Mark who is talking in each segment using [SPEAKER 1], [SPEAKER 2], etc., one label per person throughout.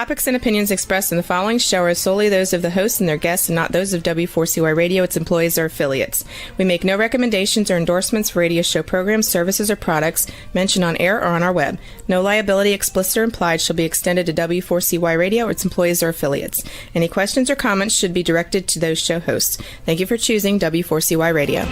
[SPEAKER 1] topics and opinions expressed in the following show are solely those of the host and their guests and not those of W4CY Radio, its employees, or affiliates. We make no recommendations or endorsements for radio show programs, services, or products mentioned on air or on our web. No liability, explicit or implied, shall be extended to W4CY Radio or its employees or affiliates. Any questions or comments should be directed to those show hosts. Thank you for choosing W4CY Radio.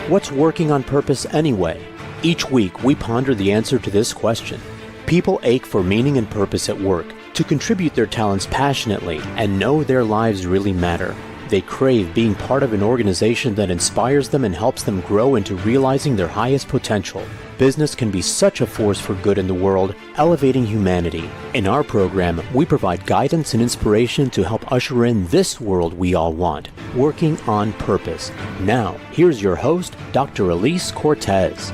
[SPEAKER 2] What's working on purpose anyway? Each week, we ponder the answer to this question. People ache for meaning and purpose at work, to contribute their talents passionately and know their lives really matter. They crave being part of an organization that inspires them and helps them grow into realizing their highest potential. Business can be such a force for good in the world, elevating humanity. In our program, we provide guidance and inspiration to help usher in this world we all want, working on purpose. Now, here's your host, Dr. Elise Cortez.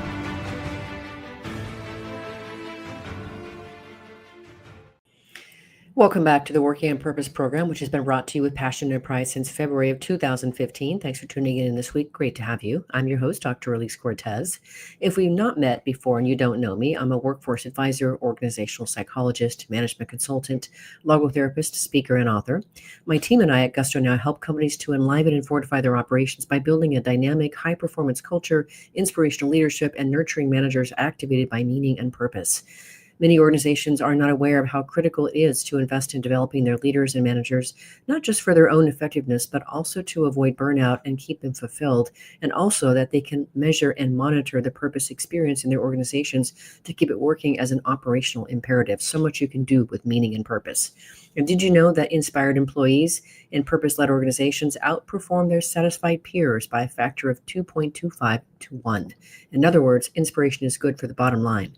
[SPEAKER 3] Welcome back to the Working on Purpose program, which has been brought to you with passion and pride since February of 2015. Thanks for tuning in this week. Great to have you. I'm your host, Dr. Elise Cortez. If we've not met before and you don't know me, I'm a workforce advisor, organizational psychologist, management consultant, logotherapist, speaker, and author. My team and I at Gusto now help companies to enliven and fortify their operations by building a dynamic, high-performance culture, inspirational leadership, and nurturing managers activated by meaning and purpose. Many organizations are not aware of how critical it is to invest in developing their leaders and managers, not just for their own effectiveness, but also to avoid burnout and keep them fulfilled, and also that they can measure and monitor the purpose experience in their organizations to keep it working as an operational imperative. So much you can do with meaning and purpose. And did you know that inspired employees in purpose-led organizations outperform their satisfied peers by a factor of 2.25 to 1? In other words, inspiration is good for the bottom line.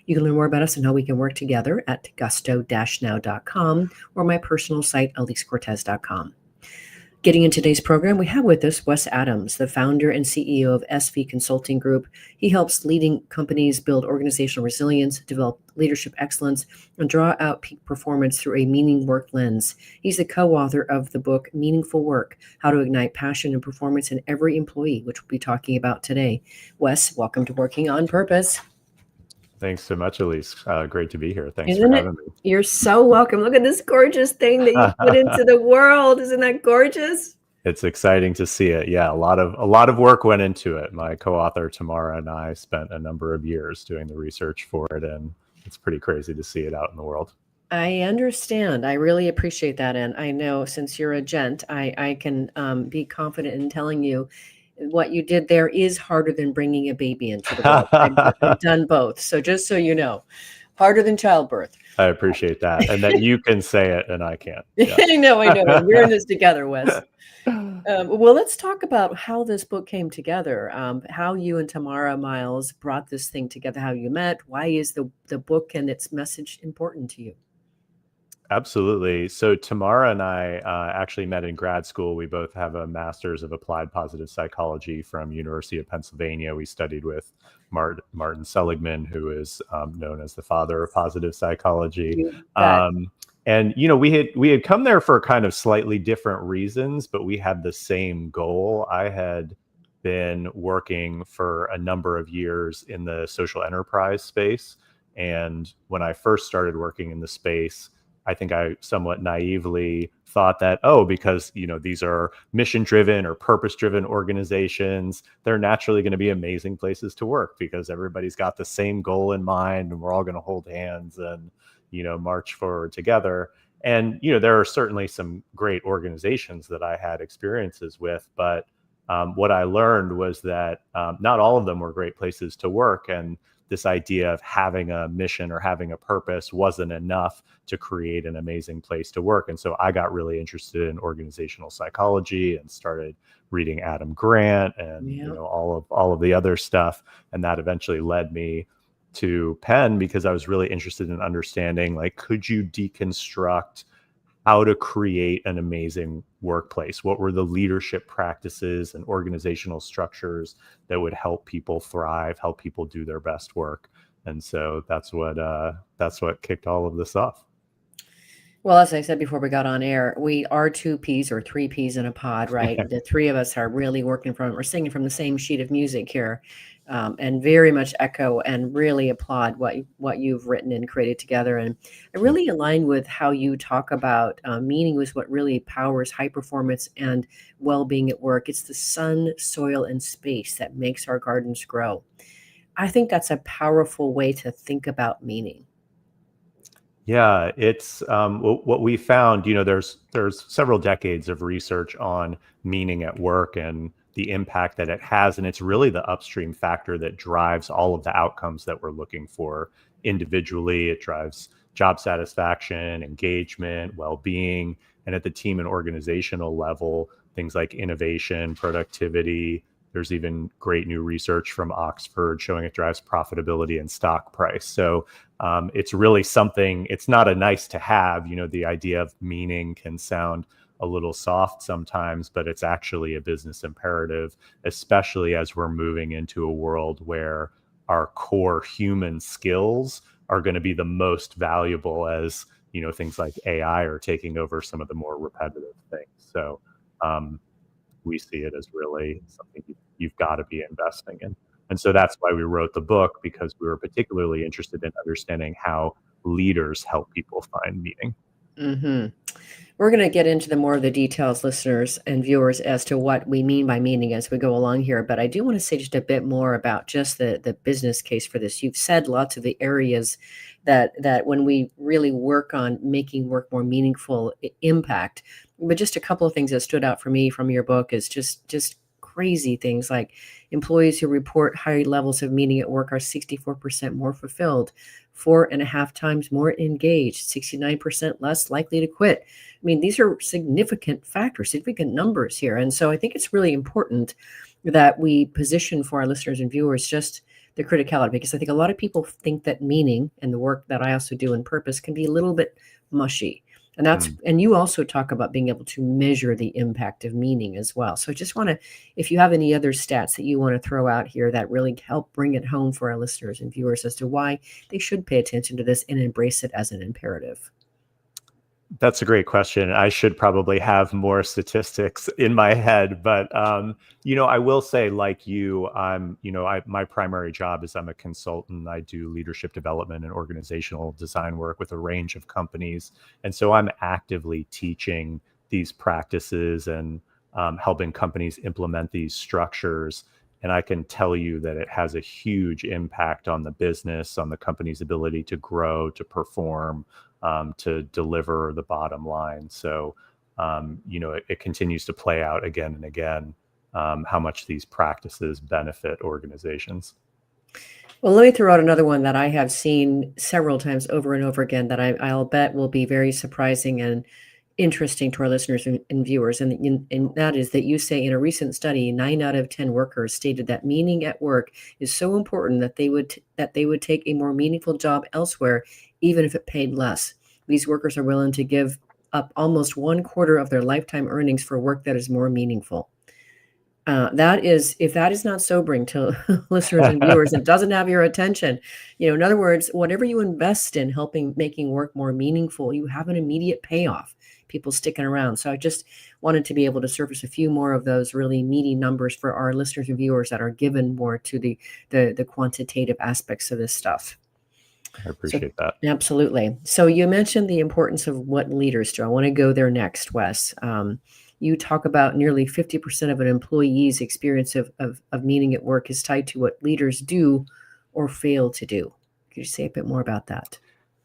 [SPEAKER 3] You can learn more about us and how we can work together at gusto-now.com or my personal site, elisecortez.com. Getting in today's program, we have with us Wes Adams, the founder and CEO of SV Consulting Group. He helps leading companies build organizational resilience, develop leadership excellence, and draw out peak performance through a meaning work lens. He's the co-author of the book, Meaningful Work, How to Ignite Passion and Performance in Every Employee, which we'll be talking about today. Wes, welcome to Working on Purpose.
[SPEAKER 4] Thanks so much, Elise. Great to be here. Thanks for having me.
[SPEAKER 3] You're so welcome. Look at this gorgeous thing that you put into the world. Isn't that gorgeous?
[SPEAKER 4] It's exciting to see it. Yeah, a lot of work went into it. My co-author Tamara and I spent a number of years doing the research for it, and it's pretty crazy to see it out in the world.
[SPEAKER 3] I understand. I really appreciate that, and I know since you're a gent, I can be confident in telling you what you did there is harder than bringing a baby into the world. I've done both. So just so you know, harder than childbirth.
[SPEAKER 4] I appreciate that. And that you can say it and I can't.
[SPEAKER 3] Yeah. I know. We're in this together, Wes. Well, let's talk about how this book came together, how you and Tamara Miles brought this thing together, how you met. Why is the book and its message important to you?
[SPEAKER 4] Absolutely. So Tamara and I actually met in grad school. We both have a master's of applied positive psychology from University of Pennsylvania. We studied with Martin Seligman, who is known as the father of positive psychology. And, you know, we had come there for kind of slightly different reasons, but we had the same goal. I had been working for a number of years in the social enterprise space. And when I first started working in the space, I think I somewhat naively thought that, because, you know, these are mission-driven or purpose-driven organizations, they're naturally going to be amazing places to work because everybody's got the same goal in mind and we're all going to hold hands and, you know, march forward together. And, you know, there are certainly some great organizations that I had experiences with, but what I learned was that not all of them were great places to work. And this idea of having a mission or having a purpose wasn't enough to create an amazing place to work. And so I got really interested in organizational psychology and started reading Adam Grant and you know, all of the other stuff. And that eventually led me to Penn because I was really interested in understanding, like, could you deconstruct how to create an amazing workplace? What were the leadership practices and organizational structures that would help people thrive, help people do their best work? And so that's what kicked all of this off.
[SPEAKER 3] Well, as I said before we got on air, we are two peas or three peas in a pod, right? The three of us are really we're singing from the same sheet of music here, and very much echo and really applaud what you've written and created together. And I really align with how you talk about meaning was what really powers high performance and well-being at work. It's the sun, soil, and space that makes our gardens grow. I think that's a powerful way to think about meaning.
[SPEAKER 4] Yeah, it's what we found. There's several decades of research on meaning at work and the impact that it has, and it's really the upstream factor that drives all of the outcomes that we're looking for individually. It drives job satisfaction, engagement, well-being, and at the team and organizational level, things like innovation, productivity. There's even great new research from Oxford showing it drives profitability and stock price. So it's really something, it's not a nice to have. The idea of meaning can sound a little soft sometimes, but it's actually a business imperative, especially as we're moving into a world where our core human skills are going to be the most valuable as, things like AI are taking over some of the more repetitive things. So we see it as really something you've got to be investing in. And so that's why we wrote the book, because we were particularly interested in understanding how leaders help people find meaning.
[SPEAKER 3] Mm-hmm. We're going to get into the more of the details, listeners and viewers, as to what we mean by meaning as we go along here. But I do want to say just a bit more about just the business case for this. You've said lots of the areas that when we really work on making work more meaningful impact. But just a couple of things that stood out for me from your book is just crazy things like employees who report high levels of meaning at work are 64% more fulfilled, 4.5 times more engaged, 69% less likely to quit. I mean, these are significant factors, significant numbers here. And so I think it's really important that we position for our listeners and viewers just the criticality, because I think a lot of people think that meaning and the work that I also do in purpose can be a little bit mushy. And you also talk about being able to measure the impact of meaning as well. So I just want to, if you have any other stats that you want to throw out here that really help bring it home for our listeners and viewers as to why they should pay attention to this and embrace it as an imperative.
[SPEAKER 4] That's a great question. I should probably have more statistics in my head, but I will say, like you, my primary job is I'm a consultant. I do leadership development and organizational design work with a range of companies, and so I'm actively teaching these practices and helping companies implement these structures. And I can tell you that it has a huge impact on the business, on the company's ability to grow, to perform, to deliver the bottom line. So, it continues to play out again and again, how much these practices benefit organizations.
[SPEAKER 3] Well, let me throw out another one that I have seen several times over and over again that I'll bet will be very surprising and interesting to our listeners and viewers. And that is that you say in a recent study, 9 out of 10 workers stated that meaning at work is so important that they would take a more meaningful job elsewhere, even if it paid less. These workers are willing to give up almost 1/4 of their lifetime earnings for work that is more meaningful. If that is not sobering to listeners and viewers, it doesn't have your attention. In other words, whatever you invest in making work more meaningful, you have an immediate payoff. People sticking around. So I just wanted to be able to surface a few more of those really meaty numbers for our listeners and viewers that are given more to the quantitative aspects of this stuff.
[SPEAKER 4] I appreciate that.
[SPEAKER 3] Absolutely. So you mentioned the importance of what leaders do. I want to go there next, Wes. You talk about nearly 50% of an employee's experience of meaning at work is tied to what leaders do or fail to do. Could you say a bit more about that?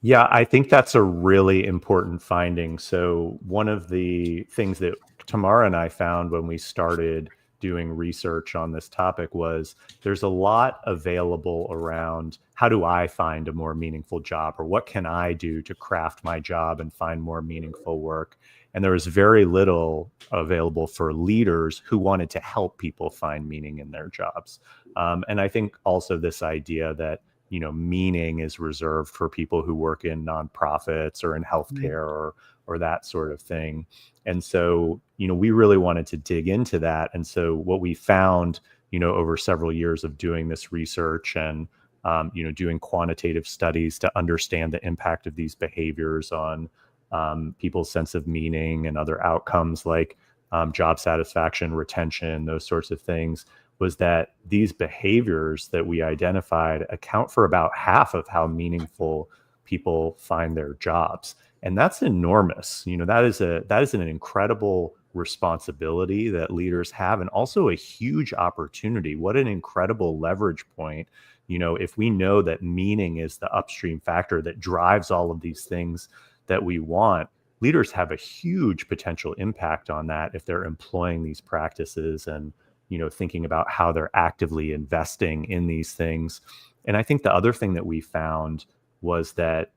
[SPEAKER 4] Yeah, I think that's a really important finding. So one of the things that Tamara and I found when we started doing research on this topic was there's a lot available around how do I find a more meaningful job, or what can I do to craft my job and find more meaningful work. And there was very little available for leaders who wanted to help people find meaning in their jobs. And I think also this idea that meaning is reserved for people who work in nonprofits or in healthcare or that sort of thing. And so, we really wanted to dig into that. And so what we found, over several years of doing this research and, doing quantitative studies to understand the impact of these behaviors on people's sense of meaning and other outcomes like job satisfaction, retention, those sorts of things, was that these behaviors that we identified account for about half of how meaningful people find their jobs. And that's enormous. That is an incredible responsibility that leaders have, and also a huge opportunity. What an incredible leverage point. If we know that meaning is the upstream factor that drives all of these things that we want, leaders have a huge potential impact on that if they're employing these practices and thinking about how they're actively investing in these things. And I think the other thing that we found was that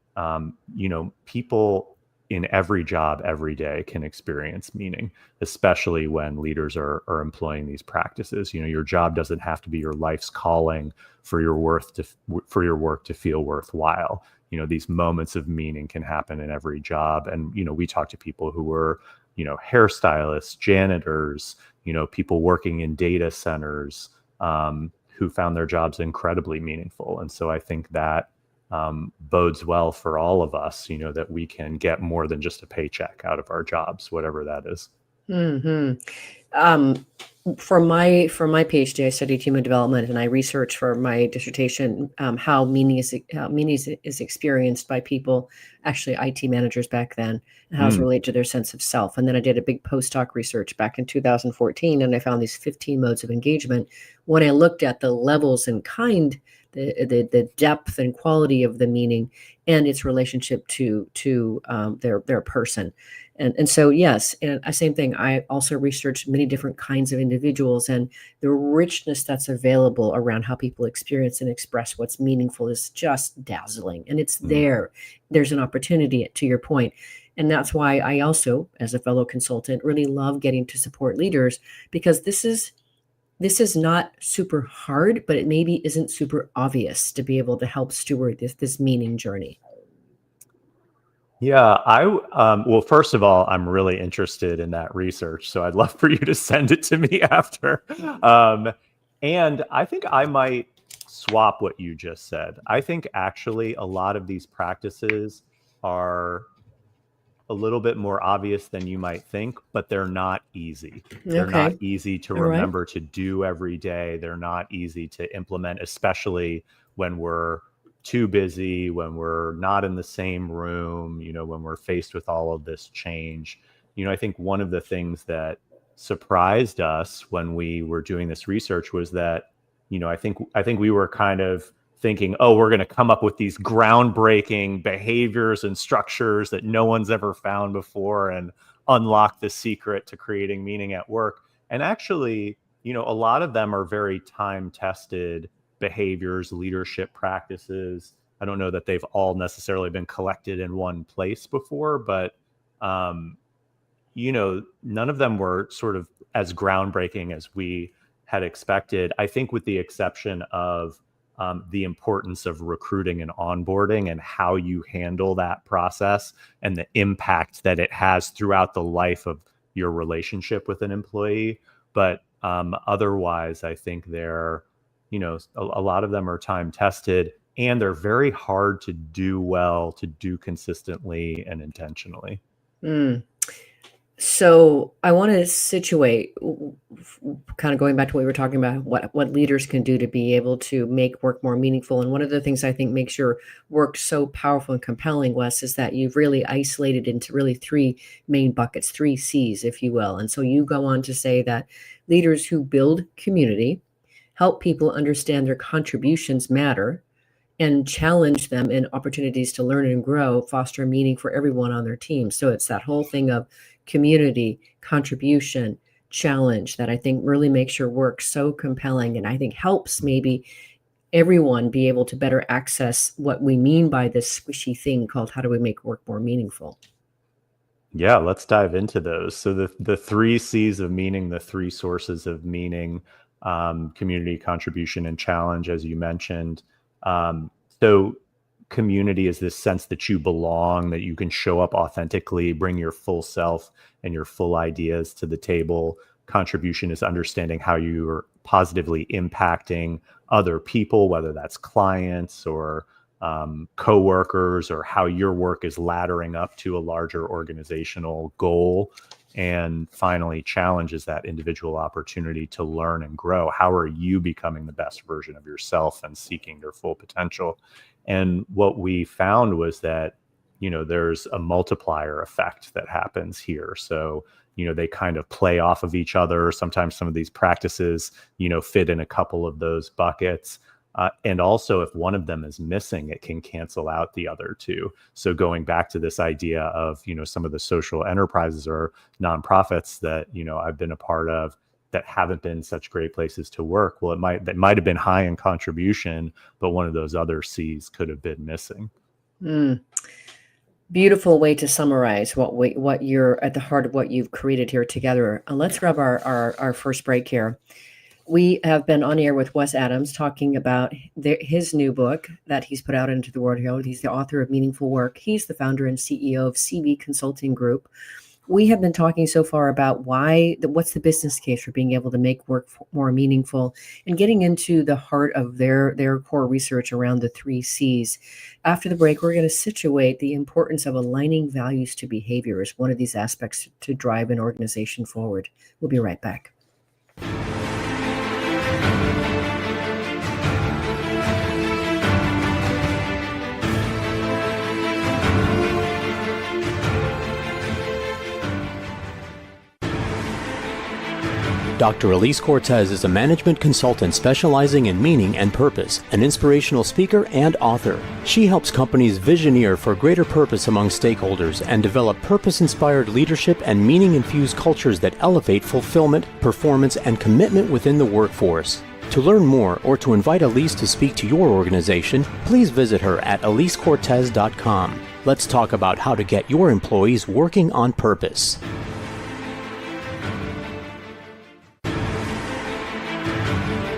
[SPEAKER 4] people in every job every day can experience meaning, especially when leaders are employing these practices. Your job doesn't have to be your life's calling for your work to feel worthwhile. These moments of meaning can happen in every job. And we talk to people who were hairstylists, janitors, people working in data centers, who found their jobs incredibly meaningful. And so I think that bodes well for all of us, that we can get more than just a paycheck out of our jobs, whatever that is.
[SPEAKER 3] For my PhD, I studied human development, and I researched for my dissertation how meaning is experienced by people, actually IT managers back then, and how it's related to their sense of self. And then I did a big postdoc research back in 2014, and I found these 15 modes of engagement. When I looked at the levels and kind, the depth and quality of the meaning and its relationship to their person. And so, yes, and same thing. I also researched many different kinds of individuals, and the richness that's available around how people experience and express what's meaningful is just dazzling. And it's there. There's an opportunity, to your point. And that's why I also, as a fellow consultant, really love getting to support leaders, because this is not super hard, but it maybe isn't super obvious to be able to help steward this meaning journey.
[SPEAKER 4] Yeah, well, first of all, I'm really interested in that research, so I'd love for you to send it to me after. And I think I might swap what you just said. I think actually a lot of these practices are a little bit more obvious than you might think, but they're not easy. They're not easy to remember to do every day. They're not easy to implement, especially when we're too busy, when we're not in the same room, when we're faced with all of this change. I think one of the things that surprised us when we were doing this research was that, I think we were kind of thinking, oh, we're going to come up with these groundbreaking behaviors and structures that no one's ever found before and unlock the secret to creating meaning at work. And actually, a lot of them are very time-tested behaviors, leadership practices. I don't know that they've all necessarily been collected in one place before, but, none of them were sort of as groundbreaking as we had expected. I think with the exception of the importance of recruiting and onboarding and how you handle that process and the impact that it has throughout the life of your relationship with an employee. But otherwise, I think they're, a lot of them are time tested, and they're very hard to do well, to do consistently and intentionally.
[SPEAKER 3] So I want to situate, kind of going back to what we were talking about, what leaders can do to be able to make work more meaningful. And one of the things I think makes your work so powerful and compelling, Wes, is that you've really isolated into really three main buckets, 3 C's, if you will. And so you go on to say that leaders who build community, help people understand their contributions matter, and challenge them in opportunities to learn and grow, foster meaning for everyone on their team. So it's that whole thing of community, contribution, challenge that I think really makes your work so compelling, and I think helps maybe everyone be able to better access what we mean by this squishy thing called how do we make work more meaningful.
[SPEAKER 4] Yeah, let's dive into those. So the 3 C's of meaning, the 3 sources of meaning, community, contribution, and challenge, as you mentioned. So community is this sense that you belong, that you can show up authentically, bring your full self and your full ideas to the table. Contribution is understanding how you're positively impacting other people, whether that's clients or coworkers, or how your work is laddering up to a larger organizational goal. And finally, challenges that individual opportunity to learn and grow. How are you becoming the best version of yourself and seeking your full potential? And what we found was that, there's a multiplier effect that happens here. So, they kind of play off of each other. Sometimes some of these practices, fit in a couple of those buckets. And also, if one of them is missing, it can cancel out the other two. So going back to this idea of, some of the social enterprises or nonprofits that, I've been a part of that haven't been such great places to work. Well, that might have been high in contribution, but one of those other C's could have been missing.
[SPEAKER 3] Beautiful way to summarize what you're at the heart of what you've created here together. Let's grab our first break here. We have been on air with Wes Adams talking about his new book that he's put out into the world. He's the author of Meaningful Work. He's the founder and CEO of CB Consulting Group. We have been talking so far about what's the business case for being able to make work more meaningful, and getting into the heart of their core research around the 3 C's. After the break, we're going to situate the importance of aligning values to behavior as one of these aspects to drive an organization forward. We'll be right back.
[SPEAKER 2] Dr. Elise Cortez is a management consultant specializing in meaning and purpose, an inspirational speaker and author. She helps companies visioneer for greater purpose among stakeholders and develop purpose-inspired leadership and meaning-infused cultures that elevate fulfillment, performance, and commitment within the workforce. To learn more or to invite Elise to speak to your organization, please visit her at elisecortez.com. Let's talk about how to get your employees working on purpose.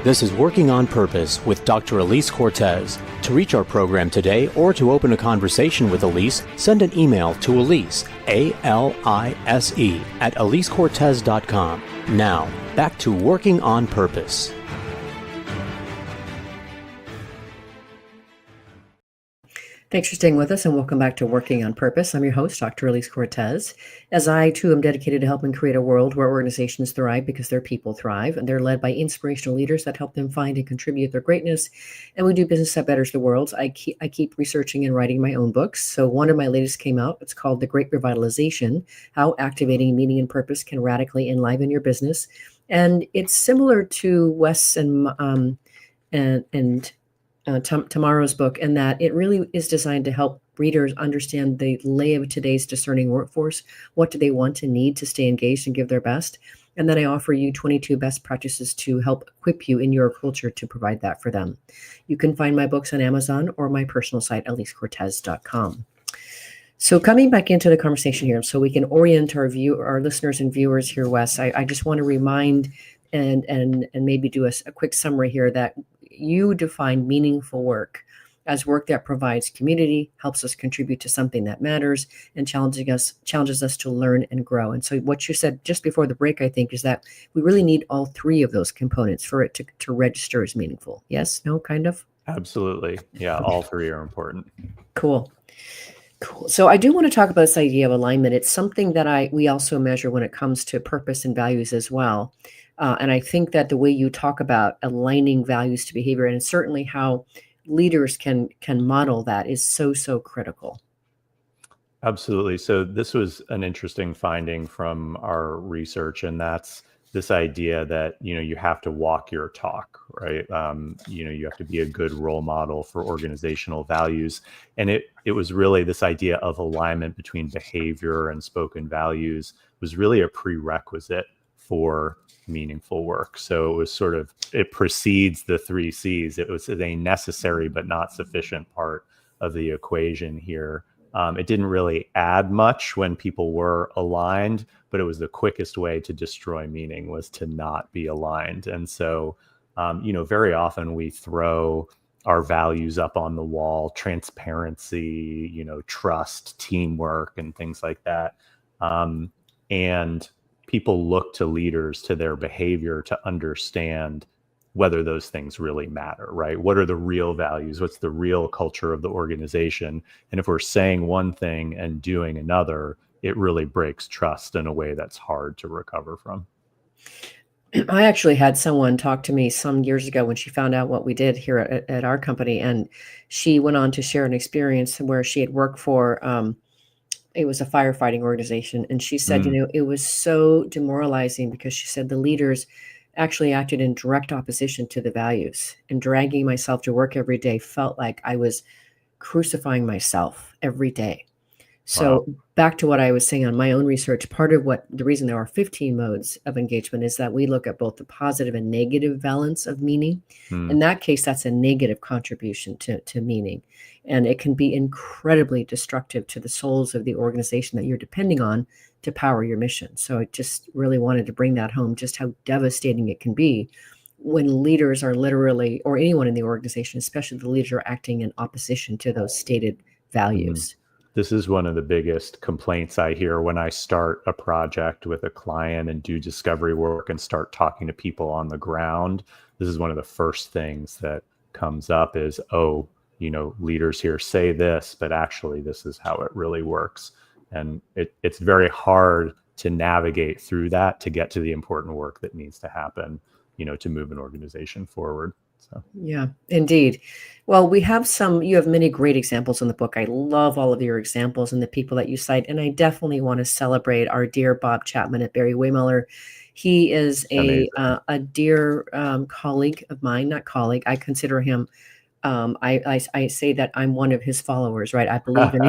[SPEAKER 2] This is Working on Purpose with Dr. Elise Cortez. To reach our program today or to open a conversation with Elise, send an email to Elise, A-L-I-S-E, at elisecortez.com. Now, back to Working on Purpose.
[SPEAKER 3] Thanks for staying with us, and welcome back to Working on Purpose. I'm your host, Dr. Elise Cortez. As I, too, am dedicated to helping create a world where organizations thrive because their people thrive, and they're led by inspirational leaders that help them find and contribute their greatness. And we do business that betters the world. I keep researching and writing my own books. So one of my latest came out. It's called The Great Revitalization: How Activating Meaning and Purpose Can Radically Enliven Your Business. And it's similar to Wes and Tomorrow's book, in that it really is designed to help readers understand the lay of today's discerning workforce. What do they want and need to stay engaged and give their best? And then I offer you 22 best practices to help equip you in your culture to provide that for them. You can find my books on Amazon or my personal site, elisecortez.com. So coming back into the conversation here, so we can orient our listeners and viewers here, Wes, I just want to remind and maybe do a quick summary here that you define meaningful work as work that provides community, helps us contribute to something that matters, and challenges us to learn and grow. And so what you said just before the break, I think, is that we really need all 3 of those components for it to register as meaningful. Yes? No? Kind of?
[SPEAKER 4] Absolutely. Yeah, all 3 are important.
[SPEAKER 3] Cool. So I do want to talk about this idea of alignment. It's something that we also measure when it comes to purpose and values as well. And I think that the way you talk about aligning values to behavior, and certainly how leaders can model that, is so critical.
[SPEAKER 4] Absolutely. So this was an interesting finding from our research, and that's this idea that, you have to walk your talk, right? You have to be a good role model for organizational values. And it was really this idea of alignment between behavior and spoken values was really a prerequisite for meaningful work. So it precedes the 3 C's. It was a necessary but not sufficient part of the equation here. It didn't really add much when people were aligned, but it was the quickest way to destroy meaning, was to not be aligned. And so, very often we throw our values up on the wall: transparency, trust, teamwork, and things like that. And people look to leaders, to their behavior, to understand whether those things really matter, right? What are the real values? What's the real culture of the organization? And if we're saying one thing and doing another, it really breaks trust in a way that's hard to recover from.
[SPEAKER 3] I actually had someone talk to me some years ago when she found out what we did here at our company, and she went on to share an experience where she had worked for, it was a firefighting organization. And she said, it was so demoralizing because she said the leaders actually acted in direct opposition to the values, and dragging myself to work every day felt like I was crucifying myself every day. So back to what I was saying on my own research, part of what the reason there are 15 modes of engagement is that we look at both the positive and negative valence of meaning. In that case, that's a negative contribution to meaning. And it can be incredibly destructive to the souls of the organization that you're depending on to power your mission. So I just really wanted to bring that home, just how devastating it can be when leaders are literally, or anyone in the organization, especially the leaders, are acting in opposition to those stated values.
[SPEAKER 4] This is one of the biggest complaints I hear when I start a project with a client and do discovery work and start talking to people on the ground. This is one of the first things that comes up is, leaders here say this, but actually this is how it really works. And it's very hard to navigate through that to get to the important work that needs to happen, to move an organization forward. So.
[SPEAKER 3] Yeah, indeed. Well, you have many great examples in the book. I love all of your examples and the people that you cite. And I definitely want to celebrate our dear Bob Chapman at Barry Wehmiller. He is a dear colleague of mine, not colleague. I consider him, I say that I'm one of his followers, right? I believe in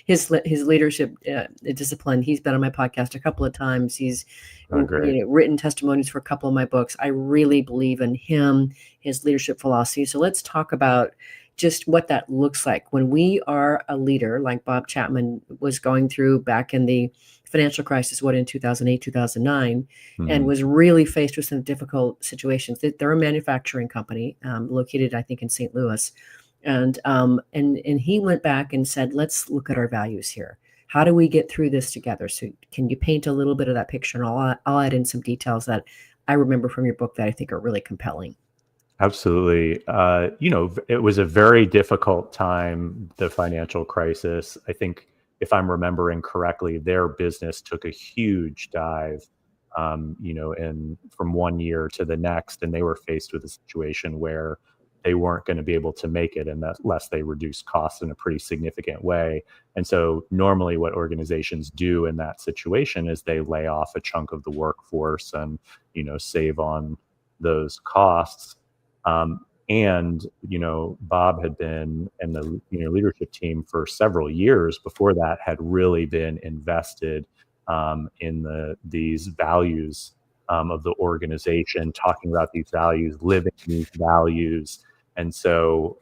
[SPEAKER 3] his leadership discipline. He's been on my podcast a couple of times. He's written testimonies for a couple of my books. I really believe in him, his leadership philosophy. So let's talk about just what that looks like when we are a leader, like Bob Chapman was going through back in the financial crisis, in 2008, 2009, and was really faced with some difficult situations. They're a manufacturing company located, I think, in St. Louis. And he went back and said, let's look at our values here. How do we get through this together? So can you paint a little bit of that picture? And I'll add in some details that I remember from your book that I think are really compelling.
[SPEAKER 4] Absolutely. It was a very difficult time, the financial crisis. I think if I'm remembering correctly, their business took a huge dive, and from one year to the next, and they were faced with a situation where they weren't going to be able to make it unless they reduced costs in a pretty significant way. And so normally what organizations do in that situation is they lay off a chunk of the workforce and, save on those costs. And Bob had been in the leadership team for several years before that, had really been invested in these values of the organization, talking about these values, living these values. And so,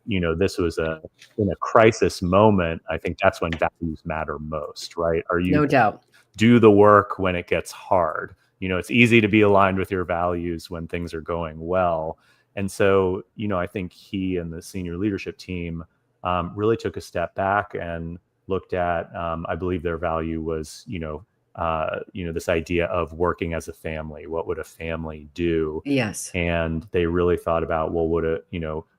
[SPEAKER 4] this was in a crisis moment. I think that's when values matter most, right?
[SPEAKER 3] No doubt.
[SPEAKER 4] Do the work when it gets hard. It's easy to be aligned with your values when things are going well. And so, I think he and the senior leadership team really took a step back and looked at, I believe their value was, this idea of working as a family. What would a family do?
[SPEAKER 3] Yes.
[SPEAKER 4] And they really thought about, well,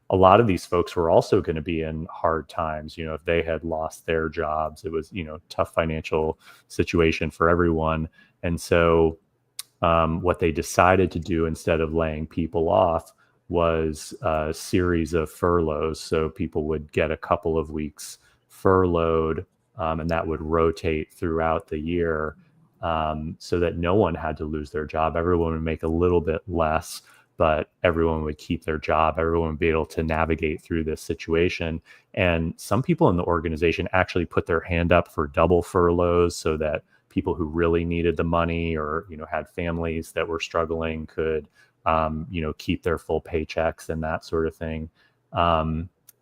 [SPEAKER 4] a lot of these folks were also going to be in hard times. If they had lost their jobs, it was, tough financial situation for everyone. And so what they decided to do instead of laying people off was a series of furloughs. So people would get a couple of weeks furloughed, and that would rotate throughout the year, so that no one had to lose their job. Everyone would make a little bit less, but everyone would keep their job. Everyone would be able to navigate through this situation. And some people in the organization actually put their hand up for double furloughs so that people who really needed the money or, had families that were struggling could, keep their full paychecks and that sort of thing.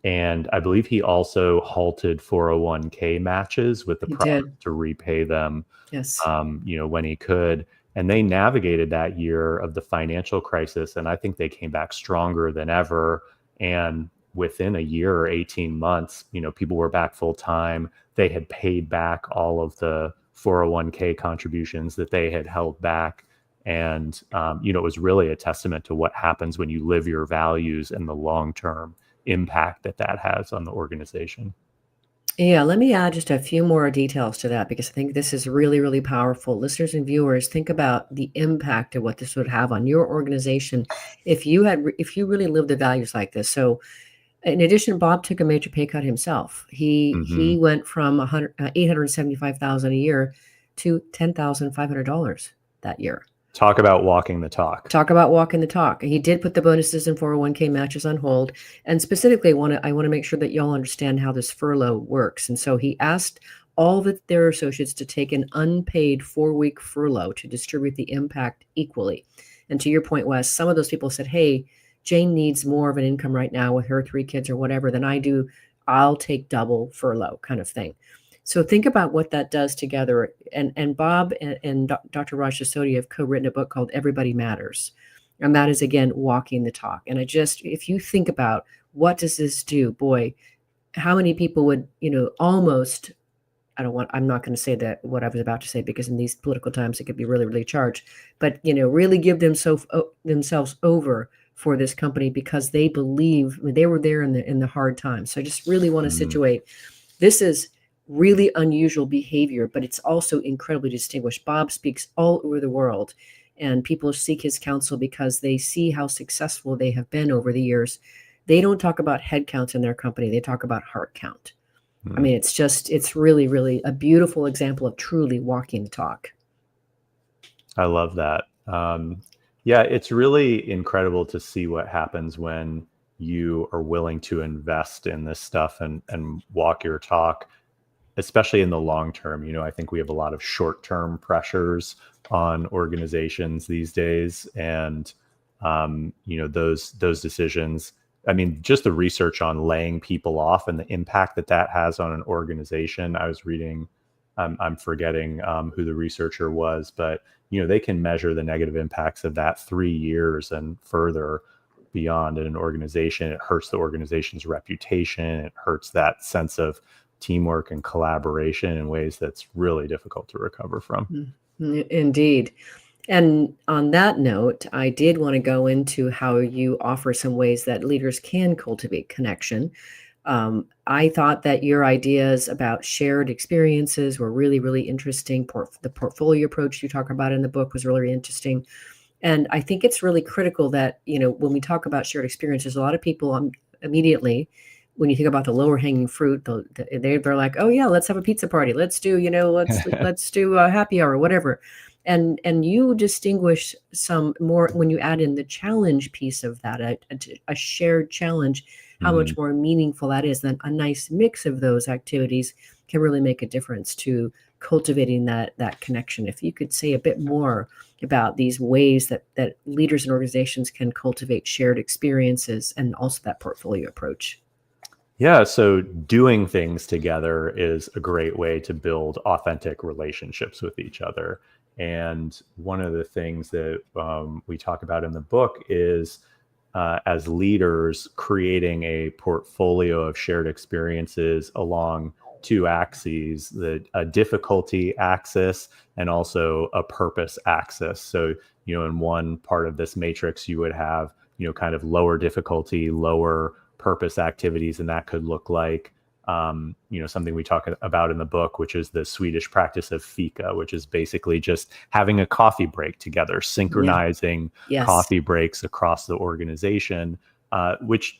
[SPEAKER 4] And I believe he also halted 401k matches with the promise to repay them,
[SPEAKER 3] yes,
[SPEAKER 4] when he could. And they navigated that year of the financial crisis. And I think they came back stronger than ever. And within a year or 18 months, people were back full time. They had paid back all of the 401k contributions that they had held back. And, it was really a testament to what happens when you live your values and the long-term impact that has on the organization.
[SPEAKER 3] Yeah, let me add just a few more details to that because I think this is really, really powerful. Listeners and viewers, think about the impact of what this would have on your organization if you really lived the values like this. So, in addition, Bob took a major pay cut himself. He went from 875,000 a year to $10,500 that year.
[SPEAKER 4] Talk about walking the talk.
[SPEAKER 3] Talk about walking the talk. He did put the bonuses and 401k matches on hold. And specifically, I want to make sure that y'all understand how this furlough works. And so he asked all of their associates to take an unpaid 4-week furlough to distribute the impact equally. And to your point, Wes, some of those people said, hey, Jane needs more of an income right now with her 3 kids or whatever than I do. I'll take double furlough kind of thing. So think about what that does together. And Bob and Dr. Raj Sodhi have co-written a book called Everybody Matters. And that is, again, walking the talk. And if you think about what does this do, boy, how many people would, almost, I'm not going to say that what I was about to say, because in these political times, it could be really, really charged, but, really give themselves over for this company because they believe they were there in the hard times. So I just really want to situate, this is really unusual behavior, but it's also incredibly distinguished. Bob speaks all over the world, and people seek his counsel because they see how successful they have been over the years. They don't talk about head count in their company. They talk about heart count. I mean, it's really, really a beautiful example of truly walking the talk.
[SPEAKER 4] I love that. Yeah, it's really incredible to see what happens when you are willing to invest in this stuff and walk your talk, especially in the long term. I think we have a lot of short-term pressures on organizations these days. And, those decisions, I mean, just the research on laying people off and the impact that has on an organization. I was reading, I'm forgetting who the researcher was, but, they can measure the negative impacts of that 3 years and further beyond in an organization. It hurts the organization's reputation. It hurts that sense of teamwork and collaboration in ways that's really difficult to recover from.
[SPEAKER 3] Indeed. And on that note, I did want to go into how you offer some ways that leaders can cultivate connection. I thought that your ideas about shared experiences were really, really interesting. The portfolio approach you talk about in the book was really interesting. And I think it's really critical that, when we talk about shared experiences, a lot of people immediately, when you think about the lower hanging fruit, they're like, oh yeah, let's have a pizza party. Let's do, let's do a happy hour, whatever. And you distinguish some more when you add in the challenge piece of that, a shared challenge, how much more meaningful that is. Then a nice mix of those activities can really make a difference to cultivating that connection. If you could say a bit more about these ways that leaders and organizations can cultivate shared experiences and also that portfolio approach.
[SPEAKER 4] Yeah, so doing things together is a great way to build authentic relationships with each other. And one of the things that we talk about in the book is, as leaders, creating a portfolio of shared experiences along 2 axes, a difficulty axis and also a purpose axis. So, in one part of this matrix, you would have, kind of lower difficulty, lower purpose activities, and that could look like something we talk about in the book, which is the Swedish practice of fika, which is basically just having a coffee break together, synchronizing coffee breaks across the organization, which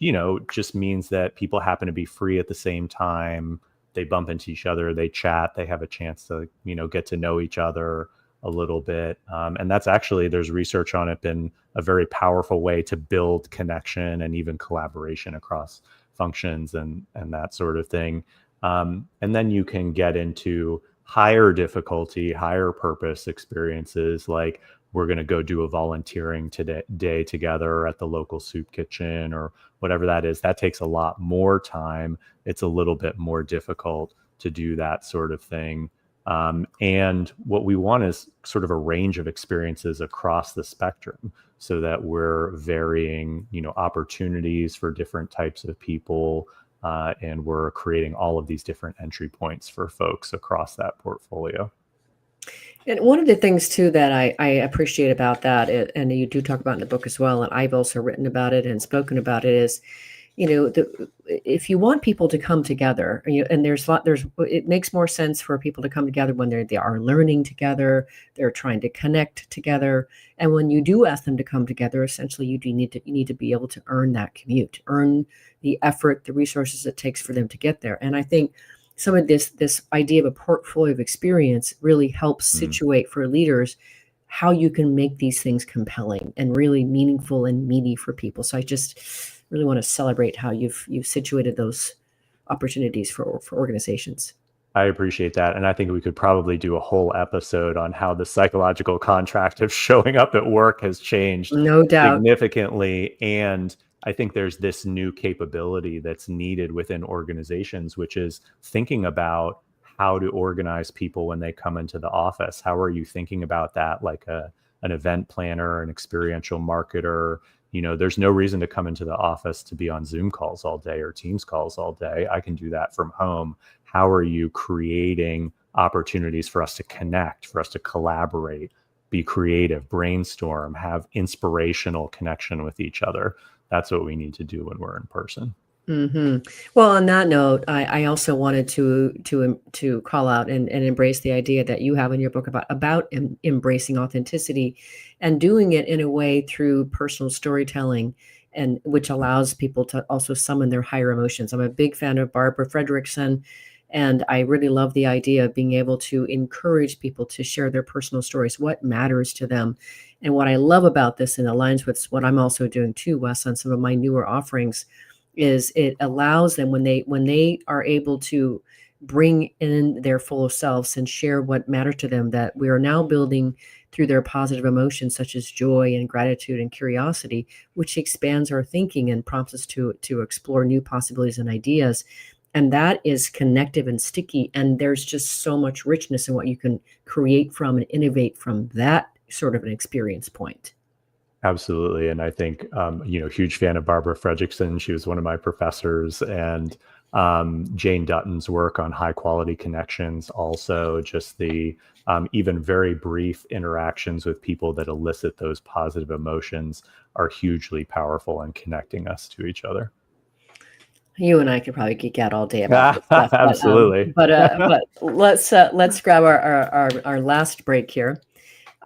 [SPEAKER 4] just means that people happen to be free at the same time. They bump into each other, they chat, they have a chance to get to know each other a little bit, and that's actually, there's research on it, been a very powerful way to build connection and even collaboration across functions and that sort of thing. And then you can get into higher difficulty, higher purpose experiences, like we're going to go do a volunteering day together at the local soup kitchen or whatever that is. That takes a lot more time. It's a little bit more difficult to do that sort of thing. And what we want is sort of a range of experiences across the spectrum, so that we're varying, opportunities for different types of people, and we're creating all of these different entry points for folks across that portfolio.
[SPEAKER 3] And one of the things too that I appreciate about that, and you do talk about in the book as well, and I've also written about it and spoken about it, is, if you want people to come together, and it makes more sense for people to come together when they are learning together, they're trying to connect together, and when you do ask them to come together, essentially you need to be able to earn that commute, earn the effort, the resources it takes for them to get there. And I think some of this idea of a portfolio of experience really helps situate for leaders how you can make these things compelling and really meaningful and meaty for people. So I just really want to celebrate how you've situated those opportunities for organizations.
[SPEAKER 4] I appreciate that. And I think we could probably do a whole episode on how the psychological contract of showing up at work has changed
[SPEAKER 3] No doubt.
[SPEAKER 4] significantly. And I think there's this new capability that's needed within organizations, which is thinking about how to organize people when they come into the office. How are you thinking about that? Like an event planner, an experiential marketer. There's no reason to come into the office to be on Zoom calls all day or Teams calls all day. I can do that from home. How are you creating opportunities for us to connect, for us to collaborate, be creative, brainstorm, have inspirational connection with each other? That's what we need to do when we're in person.
[SPEAKER 3] Mm-hmm. Well, on that note, I also wanted to call out and embrace the idea that you have in your book about embracing authenticity and doing it in a way through personal storytelling, and which allows people to also summon their higher emotions. I'm a big fan of Barbara Fredrickson, and I really love the idea of being able to encourage people to share their personal stories, what matters to them. And what I love about this, and aligns with what I'm also doing too, Wes, on some of my newer offerings, is it allows them, when they are able to bring in their full selves and share what matters to them, that we are now building through their positive emotions such as joy and gratitude and curiosity, which expands our thinking and prompts us to explore new possibilities and ideas. And that is connective and sticky. And there's just so much richness in what you can create from and innovate from that sort of an experience point.
[SPEAKER 4] Absolutely. And I think, huge fan of Barbara Fredrickson. She was one of my professors, and Jane Dutton's work on high quality connections. Also, just the even very brief interactions with people that elicit those positive emotions are hugely powerful in connecting us to each other.
[SPEAKER 3] You and I could probably geek out all day about this stuff.
[SPEAKER 4] Absolutely.
[SPEAKER 3] But let's grab our last break here.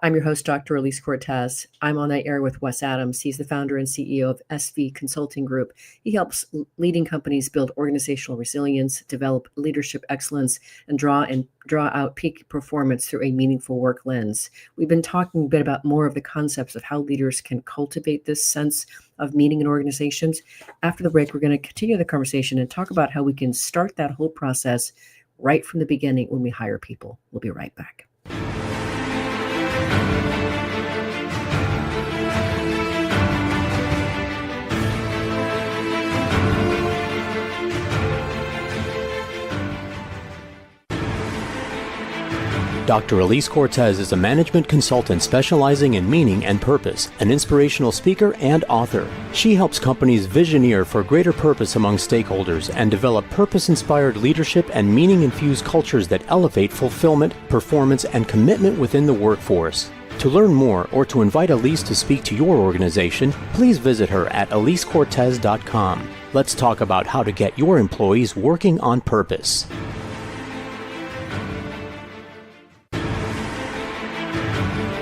[SPEAKER 3] I'm your host, Dr. Elise Cortez. I'm on the air with Wes Adams. He's the founder and CEO of SV Consulting Group. He helps leading companies build organizational resilience, develop leadership excellence, and draw out peak performance through a meaningful work lens. We've been talking a bit about more of the concepts of how leaders can cultivate this sense of meaning in organizations. After the break, we're going to continue the conversation and talk about how we can start that whole process right from the beginning when we hire people. We'll be right back.
[SPEAKER 2] Dr. Elise Cortez is a management consultant specializing in meaning and purpose, an inspirational speaker and author. She helps companies visioneer for greater purpose among stakeholders and develop purpose-inspired leadership and meaning-infused cultures that elevate fulfillment, performance, and commitment within the workforce. To learn more or to invite Elise to speak to your organization, please visit her at elisecortez.com. Let's talk about how to get your employees working on purpose.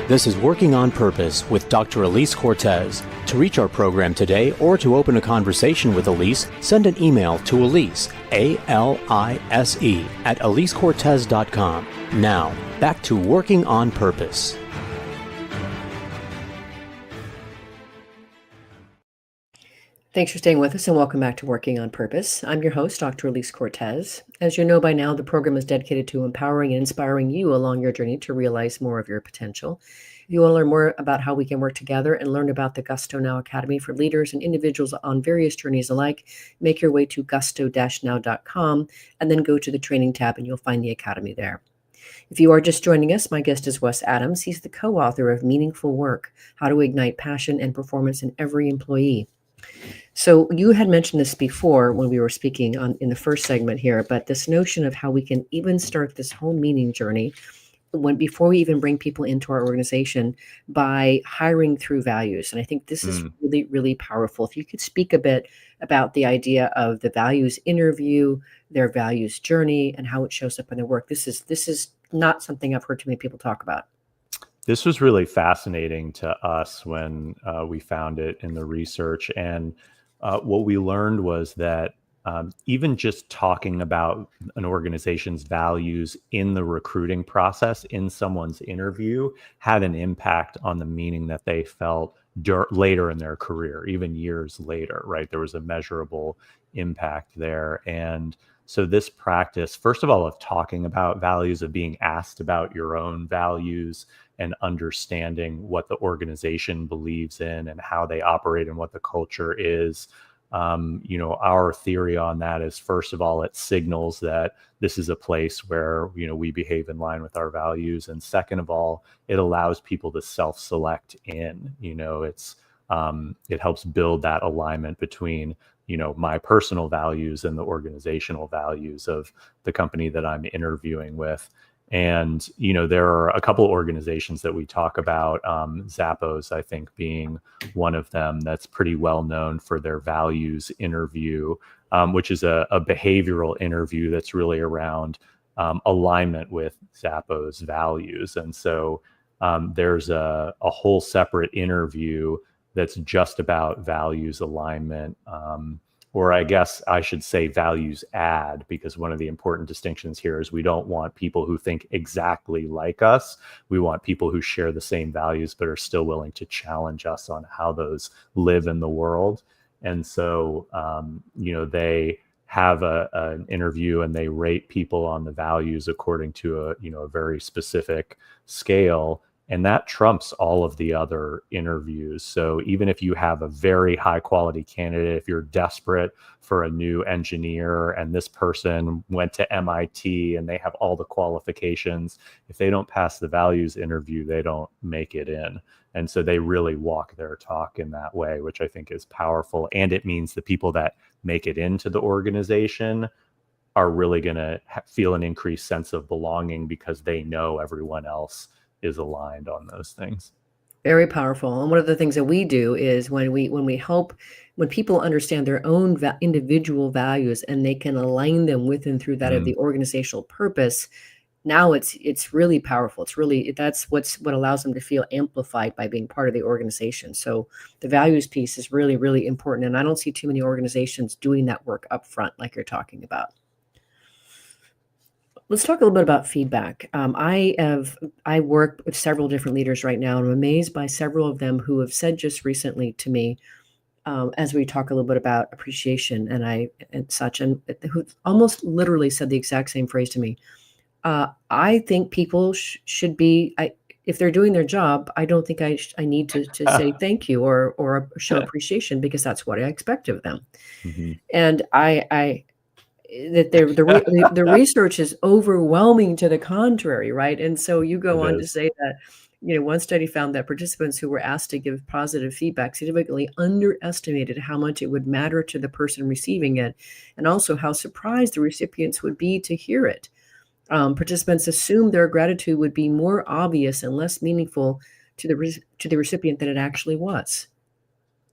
[SPEAKER 2] This is Working on Purpose with Dr. Elise Cortez. To reach our program today or to open a conversation with Elise, send an email to Elise, A-L-I-S-E, at elisecortez.com. Now, back to Working on Purpose.
[SPEAKER 3] Thanks for staying with us and welcome back to Working on Purpose. I'm your host, Dr. Elise Cortez. As you know by now, the program is dedicated to empowering and inspiring you along your journey to realize more of your potential. If you want to learn more about how we can work together and learn about the Gusto Now Academy for leaders and individuals on various journeys alike, make your way to gusto-now.com and then go to the training tab and you'll find the Academy there. If you are just joining us, my guest is Wes Adams. He's the co-author of Meaningful Work, How to Ignite Passion and Performance in Every Employee. So you had mentioned this before when we were speaking in the first segment here, but this notion of how we can even start this whole meaning journey before we even bring people into our organization by hiring through values. And I think this is really, really powerful. If you could speak a bit about the idea of the values interview, their values journey, and how it shows up in their work. This is not something I've heard too many people talk about.
[SPEAKER 4] This was really fascinating to us when we found it in the research. And what we learned was that even just talking about an organization's values in the recruiting process, in someone's interview, had an impact on the meaning that they felt later in their career, even years later, right? There was a measurable impact there. And so this practice, first of all, of talking about values, of being asked about your own values and understanding what the organization believes in and how they operate and what the culture is. Our theory on that is, first of all, it signals that this is a place where, we behave in line with our values. And second of all, it allows people to self-select in, it helps build that alignment between, my personal values and the organizational values of the company that I'm interviewing with. And, there are a couple organizations that we talk about, Zappos, I think, being one of them that's pretty well known for their values interview, which is a behavioral interview that's really around alignment with Zappos values. And so there's a whole separate interview that's just about values alignment, or I guess I should say values add, because one of the important distinctions here is we don't want people who think exactly like us. We want people who share the same values, but are still willing to challenge us on how those live in the world. And so, they have an interview and they rate people on the values according to a very specific scale. And that trumps all of the other interviews. So even if you have a very high quality candidate, if you're desperate for a new engineer and this person went to MIT and they have all the qualifications, if they don't pass the values interview, they don't make it in. And so they really walk their talk in that way, which I think is powerful. And it means the people that make it into the organization are really going to feel an increased sense of belonging because they know everyone else is aligned on those things.
[SPEAKER 3] Very powerful. And one of the things that we do is when people understand their own individual values and they can align them with and through that of the organizational purpose, now it's really powerful. That's what allows them to feel amplified by being part of the organization. So the values piece is really, really important. And I don't see too many organizations doing that work up front like you're talking about. Let's talk a little bit about feedback. I work with several different leaders right now, and I'm amazed by several of them who have said just recently to me, as we talk a little bit about appreciation and who almost literally said the exact same phrase to me. I think people should be. If they're doing their job, I don't think I need to say thank you or show appreciation because that's what I expect of them. Mm-hmm. And the research is overwhelming to the contrary, right? And so you go on to say that, one study found that participants who were asked to give positive feedback significantly underestimated how much it would matter to the person receiving it, and also how surprised the recipients would be to hear it. Participants assumed their gratitude would be more obvious and less meaningful to the recipient than it actually was.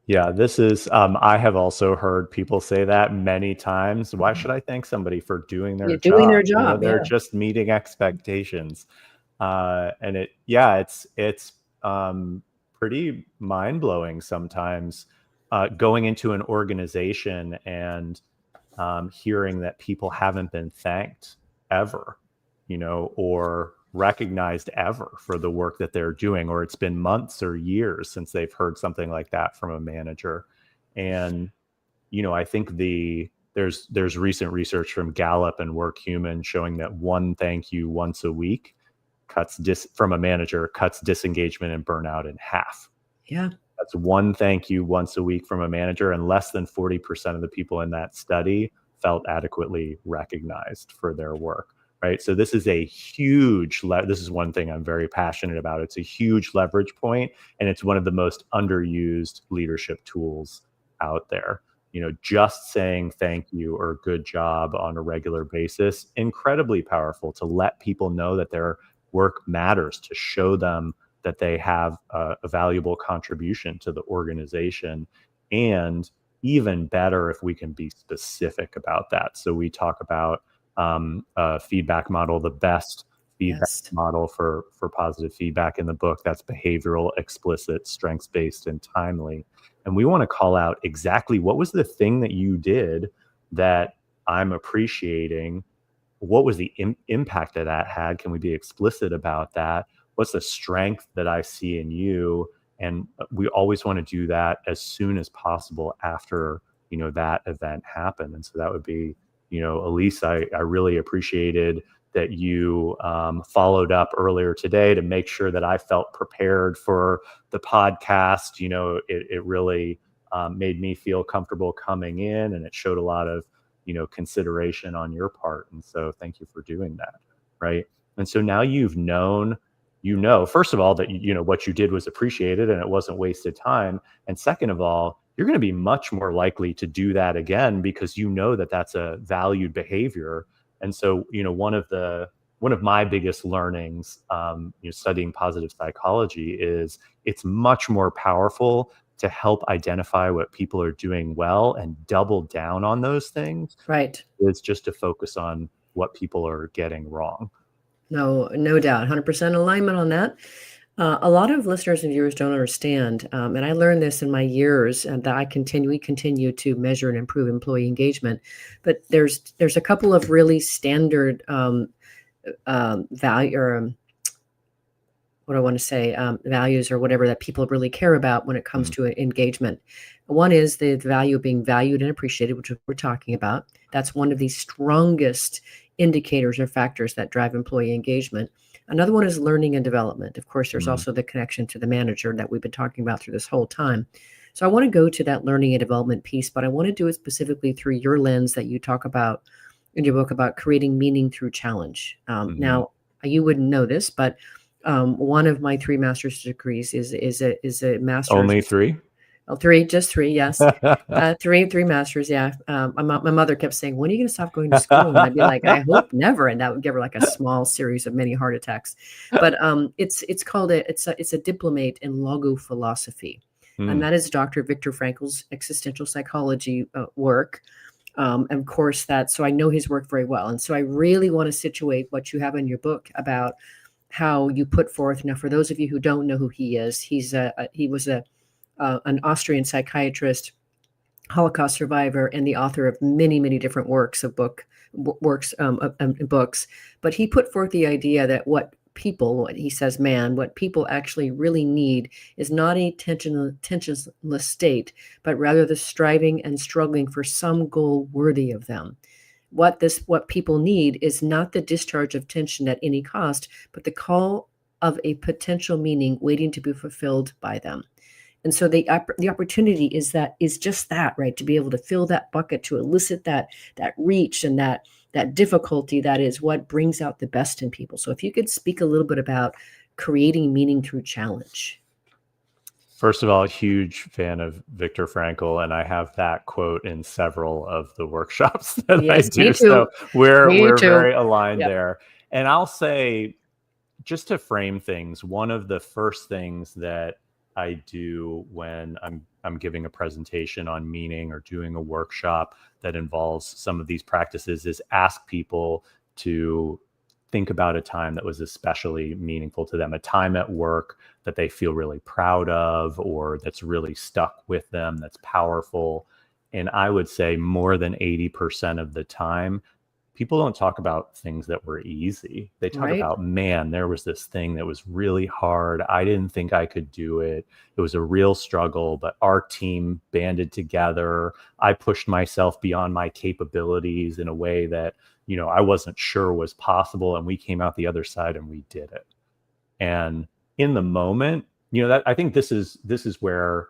[SPEAKER 4] Yeah, this is, I have also heard people say that many times. Why should I thank somebody for doing their job?
[SPEAKER 3] Doing their job,
[SPEAKER 4] they're just meeting expectations. And it's pretty mind-blowing sometimes going into an organization and hearing that people haven't been thanked ever, or recognized ever for the work that they're doing, or it's been months or years since they've heard something like that from a manager. And I think there's recent research from Gallup and WorkHuman showing that one thank you once a week from a manager cuts disengagement and burnout in half.
[SPEAKER 3] Yeah,
[SPEAKER 4] that's one thank you once a week from a manager, and less than 40% of the people in that study felt adequately recognized for their work. Right. So this is a huge, this is one thing I'm very passionate about. It's a huge leverage point, and it's one of the most underused leadership tools out there. Just saying thank you or good job on a regular basis, incredibly powerful to let people know that they're work matters, to show them that they have a valuable contribution to the organization. And even better if we can be specific about that. So we talk about a feedback model, the best feedback model for positive feedback in the book. That's behavioral, explicit, strengths-based, and timely. And we want to call out exactly what was the thing that you did that I'm appreciating. What was the impact that had? Can we be explicit about that? What's the strength that I see in you? And we always want to do that as soon as possible after, that event happened. And so that would be, Elise, I really appreciated that you followed up earlier today to make sure that I felt prepared for the podcast. It really made me feel comfortable coming in, and it showed a lot of, consideration on your part. And so thank you for doing that. Right. And so now you've known, first of all, that, what you did was appreciated and it wasn't wasted time. And second of all, you're going to be much more likely to do that again because that that's a valued behavior. And so, one of my biggest learnings, studying positive psychology is it's much more powerful to help identify what people are doing well and double down on those things.
[SPEAKER 3] Right.
[SPEAKER 4] It's just to focus on what people are getting wrong.
[SPEAKER 3] No doubt. 100% alignment on that. A lot of listeners and viewers don't understand, and I learned this in my years, that we continue to measure and improve employee engagement. But there's a couple of really standard value, or what I want to say, values or whatever that people really care about when it comes to engagement. One is the value of being valued and appreciated, which we're talking about. That's one of the strongest indicators or factors that drive employee engagement. Another one is learning and development. Of course, there's also the connection to the manager that we've been talking about through this whole time. So I want to go to that learning and development piece, but I want to do it specifically through your lens that you talk about in your book about creating meaning through challenge. Now, you wouldn't know this, but one of my 3 master's degrees is a master's.
[SPEAKER 4] Only 3?
[SPEAKER 3] Oh, 3, just 3, yes. Three masters, yeah. My mother kept saying, when are you going to stop going to school? And I'd be like, I hope never. And that would give her like a small series of many heart attacks. But it's called it's a diplomate in logophilosophy. And that is Dr. Viktor Frankl's existential psychology work. And of course, so I know his work very well. And so I really want to situate what you have in your book about how you put forth. Now, for those of you who don't know who he is, he was an Austrian psychiatrist, Holocaust survivor, and the author of many, many different books. But he put forth the idea that what people actually really need is not a tensionless state, but rather the striving and struggling for some goal worthy of them. What people need is not the discharge of tension at any cost, but the call of a potential meaning waiting to be fulfilled by them. And so the opportunity is just that, right? To be able to fill that bucket, to elicit that reach and that difficulty, that is what brings out the best in people. So if you could speak a little bit about creating meaning through challenge.
[SPEAKER 4] First of all, huge fan of Viktor Frankl, and I have that quote in several of the workshops that I do.
[SPEAKER 3] Me too.
[SPEAKER 4] So we're
[SPEAKER 3] too.
[SPEAKER 4] very aligned there. And I'll say, just to frame things, one of the first things that I do when I'm giving a presentation on meaning or doing a workshop that involves some of these practices is ask people to think about a time that was especially meaningful to them, a time at work that they feel really proud of or that's really stuck with them, that's powerful. And I would say more than 80% of the time, people don't talk about things that were easy. They talk about, man, there was this thing that was really hard. I didn't think I could do it. It was a real struggle, but our team banded together. I pushed myself beyond my capabilities in a way that, I wasn't sure was possible. And we came out the other side and we did it. And in the moment, that I think this is where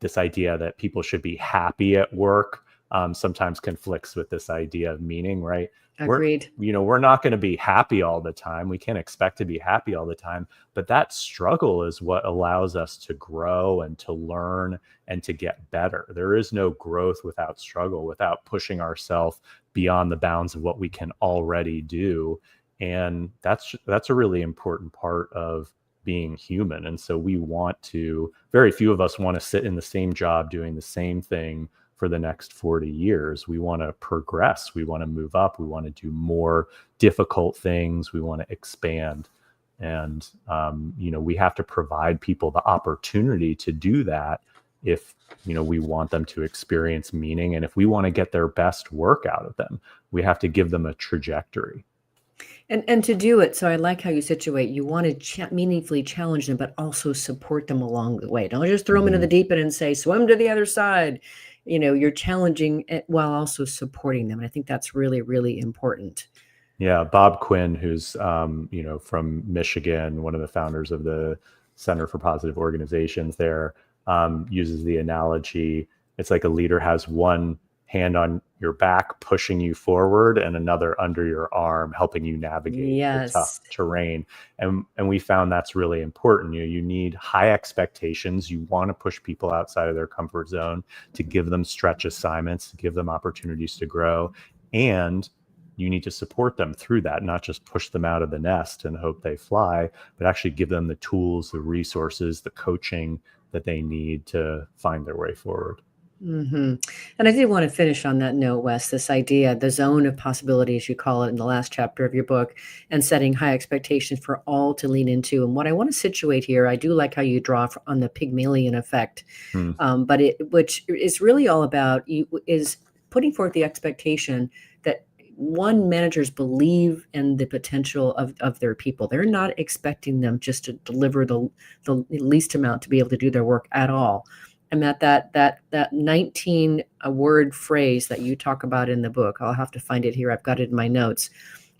[SPEAKER 4] this idea that people should be happy at work sometimes conflicts with this idea of meaning, right?
[SPEAKER 3] Agreed.
[SPEAKER 4] We're not going to be happy all the time. We can't expect to be happy all the time, but that struggle is what allows us to grow and to learn and to get better. There is no growth without struggle, without pushing ourselves beyond the bounds of what we can already do. And that's a really important part of being human. And so very few of us want to sit in the same job doing the same thing for the next 40 years. We want to progress. We want to move up. We want to do more difficult things. We want to expand. And, we have to provide people the opportunity to do that if, we want them to experience meaning. And if we want to get their best work out of them, we have to give them a trajectory.
[SPEAKER 3] And to do it, so I like how you situate, you want to meaningfully challenge them, but also support them along the way. Don't just throw them into the deep end and say, swim to the other side. You're challenging it while also supporting them. And I think that's really, really important.
[SPEAKER 4] Yeah. Bob Quinn, who's, from Michigan, one of the founders of the Center for Positive Organizations there, uses the analogy. It's like a leader has one hand on your back pushing you forward and another under your arm helping you navigate the tough terrain. And we found that's really important. You need high expectations. You want to push people outside of their comfort zone, to give them stretch assignments, to give them opportunities to grow. And you need to support them through that, not just push them out of the nest and hope they fly, but actually give them the tools, the resources, the coaching that they need to find their way forward.
[SPEAKER 3] Mm-hmm. And I did want to finish on that note, Wes, this idea, the zone of possibility, as you call it in the last chapter of your book, and setting high expectations for all to lean into. And what I want to situate here, I do like how you draw on the Pygmalion effect, which is really all about is putting forth the expectation that managers believe in the potential of their people. They're not expecting them just to deliver the least amount to be able to do their work at all. And that 19 word phrase that you talk about in the book, I'll have to find it here. I've got it in my notes.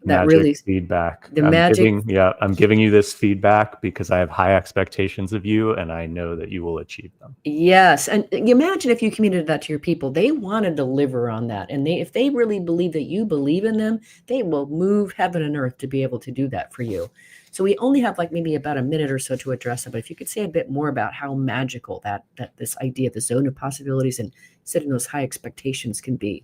[SPEAKER 3] That
[SPEAKER 4] magic
[SPEAKER 3] really
[SPEAKER 4] feedback.
[SPEAKER 3] I'm
[SPEAKER 4] giving you this feedback because I have high expectations of you and I know that you will achieve them.
[SPEAKER 3] Yes. And imagine if you communicated that to your people, they want to deliver on that. And if they really believe that you believe in them, they will move heaven and earth to be able to do that for you. So we only have maybe about a minute or so to address it. But if you could say a bit more about how magical that this idea of the zone of possibilities and setting those high expectations can be.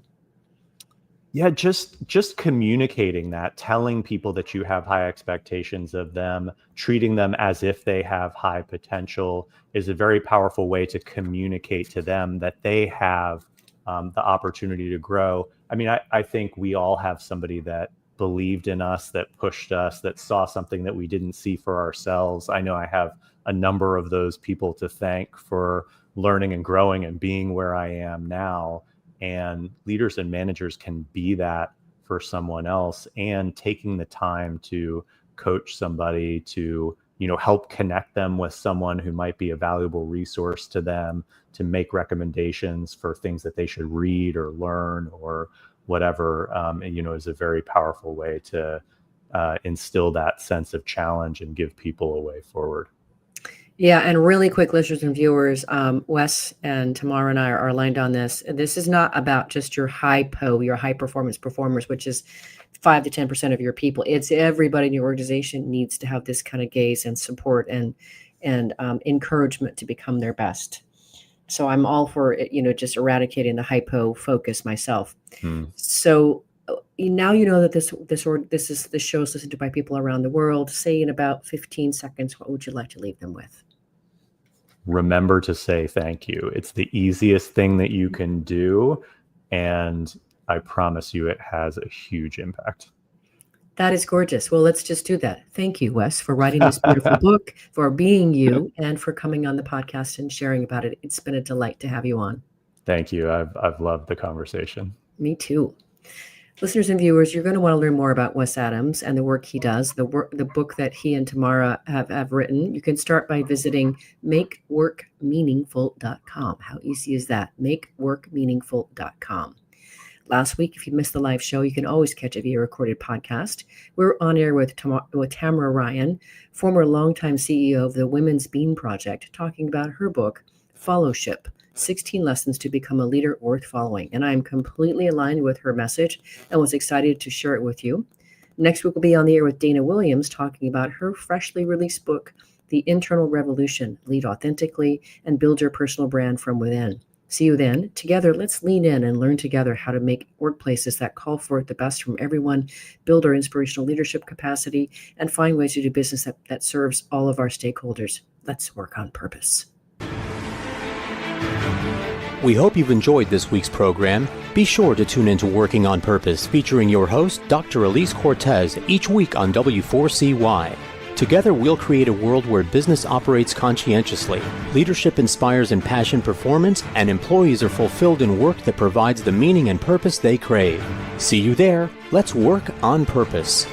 [SPEAKER 4] Yeah, just communicating that, telling people that you have high expectations of them, treating them as if they have high potential is a very powerful way to communicate to them that they have the opportunity to grow. I mean, I think we all have somebody that believed in us, that pushed us, that saw something that we didn't see for ourselves. I know I have a number of those people to thank for learning and growing and being where I am now. And leaders and managers can be that for someone else, and taking the time to coach somebody, to help connect them with someone who might be a valuable resource to them, to make recommendations for things that they should read or learn or whatever, is a very powerful way to instill that sense of challenge and give people a way forward.
[SPEAKER 3] Yeah, and really quick, listeners and viewers, Wes and Tamara and I are aligned on this. This is not about just your high performance performers, which is 5 to 10% of your people. It's everybody in your organization needs to have this kind of gaze and support and encouragement to become their best. So I'm all for just eradicating the hypo focus myself. So now you know that this show is listened to by people around the world. Say in about 15 seconds, what would you like to leave them with?
[SPEAKER 4] Remember to say thank you. It's the easiest thing that you can do, and I promise you it has a huge impact.
[SPEAKER 3] That is gorgeous. Well, let's just do that. Thank you, Wes, for writing this beautiful book, for being you, and for coming on the podcast and sharing about it. It's been a delight to have you on.
[SPEAKER 4] Thank you. I've loved the conversation.
[SPEAKER 3] Me too. Listeners and viewers, you're going to want to learn more about Wes Adams and the work he does, the book that he and Tamara have written. You can start by visiting makeworkmeaningful.com. How easy is that? Makeworkmeaningful.com. Last week, if you missed the live show, you can always catch it via recorded podcast. We're on air with Tamara Ryan, former longtime CEO of the Women's Bean Project, talking about her book, Followship, 16 Lessons to Become a Leader Worth Following. And I'm completely aligned with her message and was excited to share it with you. Next week, we'll be on the air with Dana Williams talking about her freshly released book, The Internal Revolution, Lead Authentically and Build Your Personal Brand from Within. See you then. Together, let's lean in and learn together how to make workplaces that call for the best from everyone, build our inspirational leadership capacity, and find ways to do business that serves all of our stakeholders. Let's work on purpose.
[SPEAKER 2] We hope you've enjoyed this week's program. Be sure to tune into Working on Purpose, featuring your host, Dr. Elise Cortez, each week on W4CY. Together, we'll create a world where business operates conscientiously, leadership inspires impassioned performance, and employees are fulfilled in work that provides the meaning and purpose they crave. See you there. Let's work on purpose.